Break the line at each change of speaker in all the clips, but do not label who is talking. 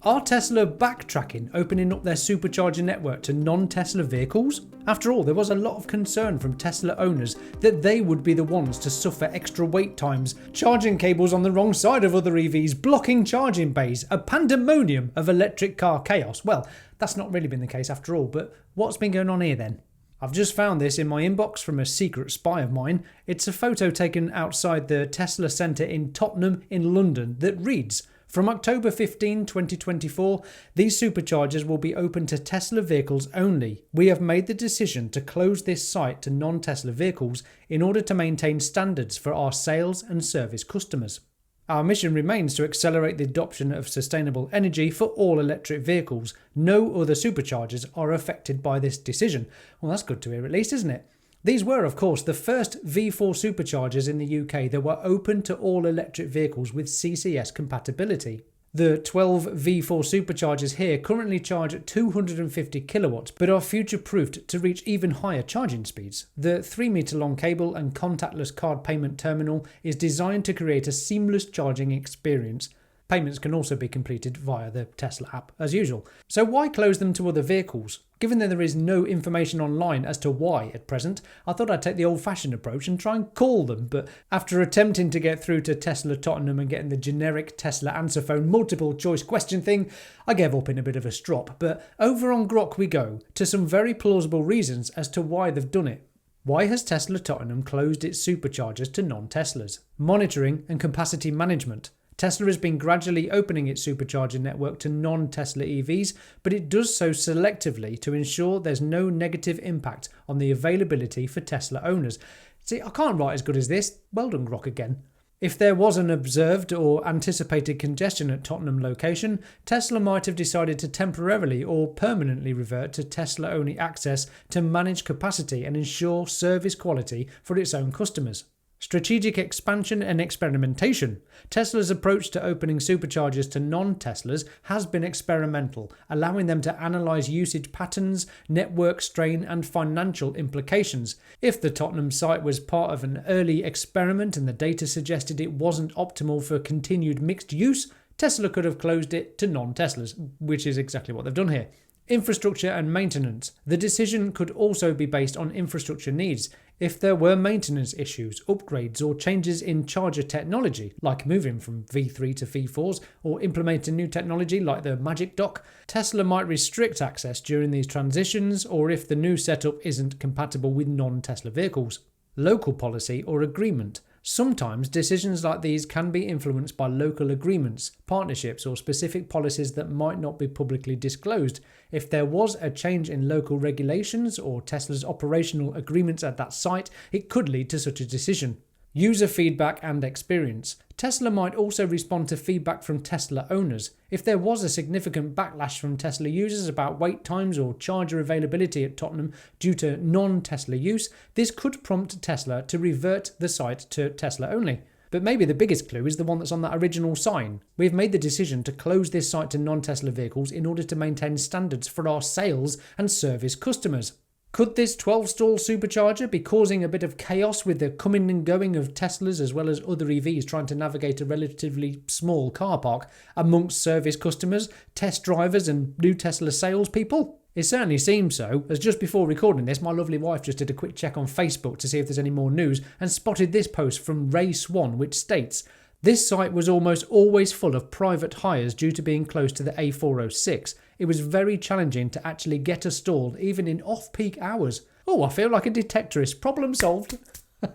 Are Tesla backtracking, opening up their supercharger network to non-Tesla vehicles? After all, there was a lot of concern from Tesla owners that they would be the ones to suffer extra wait times, charging cables on the wrong side of other EVs, blocking charging bays, a pandemonium of electric car chaos. Well, that's not really been the case after all, but what's been going on here then? I've just found this in my inbox from a secret spy of mine. It's a photo taken outside the Tesla Centre in Tottenham in London that reads, "From October 15, 2024, these superchargers will be open to Tesla vehicles only. We have made the decision to close this site to non-Tesla vehicles in order to maintain standards for our sales and service customers. Our mission remains to accelerate the adoption of sustainable energy for all electric vehicles. No other superchargers are affected by this decision." Well, that's good to hear at least, isn't it? These were, of course, the first V4 superchargers in the UK that were open to all electric vehicles with CCS compatibility. The 12 V4 superchargers here currently charge at 250 kilowatts, but are future-proofed to reach even higher charging speeds. The 3-metre long cable and contactless card payment terminal is designed to create a seamless charging experience. Payments can also be completed via the Tesla app, as usual. So why close them to other vehicles? Given that there is no information online as to why at present, I thought I'd take the old-fashioned approach and try and call them, but after attempting to get through to Tesla Tottenham and getting the generic Tesla answer phone multiple choice question thing, I gave up in a bit of a strop. But over on Grok we go, to some very plausible reasons as to why they've done it. Why has Tesla Tottenham closed its superchargers to non-Teslas? Monitoring and capacity management. Tesla has been gradually opening its supercharger network to non-Tesla EVs, but it does so selectively to ensure there's no negative impact on the availability for Tesla owners. See, I can't write as good as this. Well done, Grok again. If there was an observed or anticipated congestion at Tottenham location, Tesla might have decided to temporarily or permanently revert to Tesla-only access to manage capacity and ensure service quality for its own customers. Strategic expansion and experimentation. Tesla's approach to opening superchargers to non-Teslas has been experimental, allowing them to analyse usage patterns, network strain and financial implications. If the Tottenham site was part of an early experiment and the data suggested it wasn't optimal for continued mixed use, Tesla could have closed it to non-Teslas, which is exactly what they've done here. Infrastructure and maintenance. The decision could also be based on infrastructure needs. If there were maintenance issues, upgrades or changes in charger technology, like moving from V3 to V4s or implementing new technology like the Magic Dock, Tesla might restrict access during these transitions or if the new setup isn't compatible with non-Tesla vehicles. Local policy or agreement. Sometimes decisions like these can be influenced by local agreements, partnerships or specific policies that might not be publicly disclosed. If there was a change in local regulations or Tesla's operational agreements at that site, it could lead to such a decision. User feedback and experience. Tesla might also respond to feedback from Tesla owners. If there was a significant backlash from Tesla users about wait times or charger availability at Tottenham due to non-Tesla use, this could prompt Tesla to revert the site to Tesla only. But maybe the biggest clue is the one that's on that original sign. We've made the decision to close this site to non-Tesla vehicles in order to maintain standards for our sales and service customers. Could this 12-stall supercharger be causing a bit of chaos with the coming and going of Teslas as well as other EVs trying to navigate a relatively small car park amongst service customers, test drivers and new Tesla salespeople? It certainly seems so, as just before recording this, my lovely wife just did a quick check on Facebook to see if there's any more news and spotted this post from Ray Swan, which states, "This site was almost always full of private hires due to being close to the A406. It was very challenging to actually get a stall even in off-peak hours." Oh, I feel like a detectorist. Problem solved.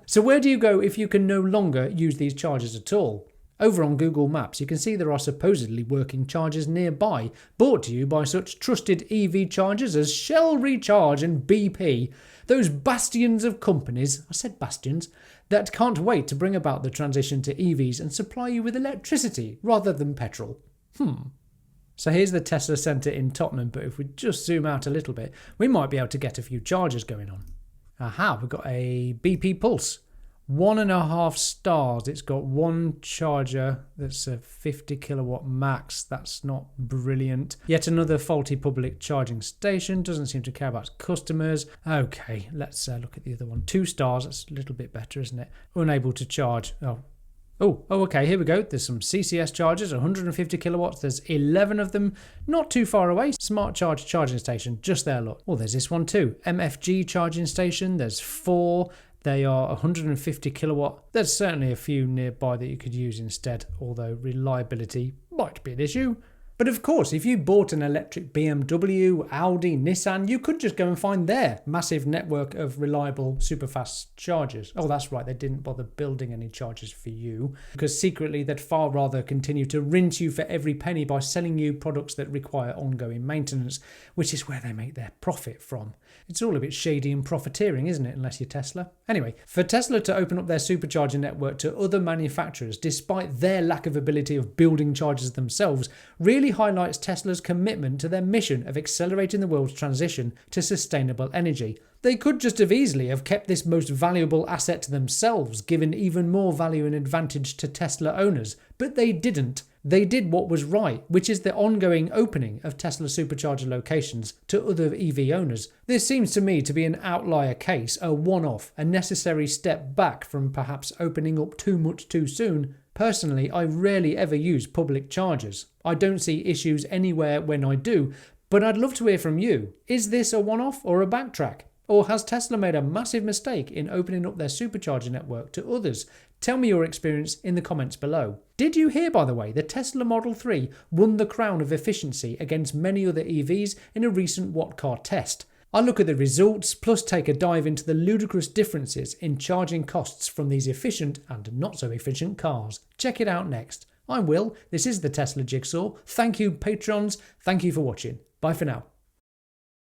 So where do you go if you can no longer use these chargers at all? Over on Google Maps, you can see there are supposedly working chargers nearby, brought to you by such trusted EV chargers as Shell Recharge and BP, those bastions of companies, I said bastions, that can't wait to bring about the transition to EVs and supply you with electricity rather than petrol. So here's the Tesla Centre in Tottenham, but if we just zoom out a little bit, we might be able to get a few chargers going on. Aha, we've got a BP Pulse. 1.5 stars. It's got one charger that's a 50 kilowatt max. That's not brilliant. Yet another faulty public charging station. Doesn't seem to care about customers. Okay, let's look at the other one. 2 stars. That's a little bit better, isn't it? Unable to charge. Oh, Okay, here we go. There's some CCS chargers, 150 kilowatts. There's 11 of them, not too far away. Smart Charge charging station, just there, look. Oh, there's this one too. MFG charging station, there's 4. They are 150 kilowatt. There's certainly a few nearby that you could use instead, although reliability might be an issue. But of course, if you bought an electric BMW, Audi, Nissan, you could just go and find their massive network of reliable, super fast chargers. Oh, that's right, they didn't bother building any chargers for you, because secretly they'd far rather continue to rinse you for every penny by selling you products that require ongoing maintenance, which is where they make their profit from. It's all a bit shady and profiteering, isn't it, unless you're Tesla? Anyway, for Tesla to open up their supercharger network to other manufacturers, despite their lack of ability of building chargers themselves, really highlights Tesla's commitment to their mission of accelerating the world's transition to sustainable energy. They could just as easily have kept this most valuable asset to themselves, given even more value and advantage to Tesla owners, but they didn't. They did what was right, which is the ongoing opening of Tesla supercharger locations to other EV owners. This seems to me to be an outlier case, a one-off, a necessary step back from perhaps opening up too much too soon. Personally, I rarely ever use public chargers. I don't see issues anywhere when I do, but I'd love to hear from you. Is this a one-off or a backtrack? Or has Tesla made a massive mistake in opening up their supercharger network to others? Tell me your experience in the comments below. Did you hear, by the way, the Tesla Model 3 won the crown of efficiency against many other EVs in a recent Watt Car test? I'll look at the results, plus take a dive into the ludicrous differences in charging costs from these efficient and not so efficient cars. Check it out next. I'm Will, this is the Tesla Jigsaw. Thank you, patrons. Thank you for watching. Bye for now.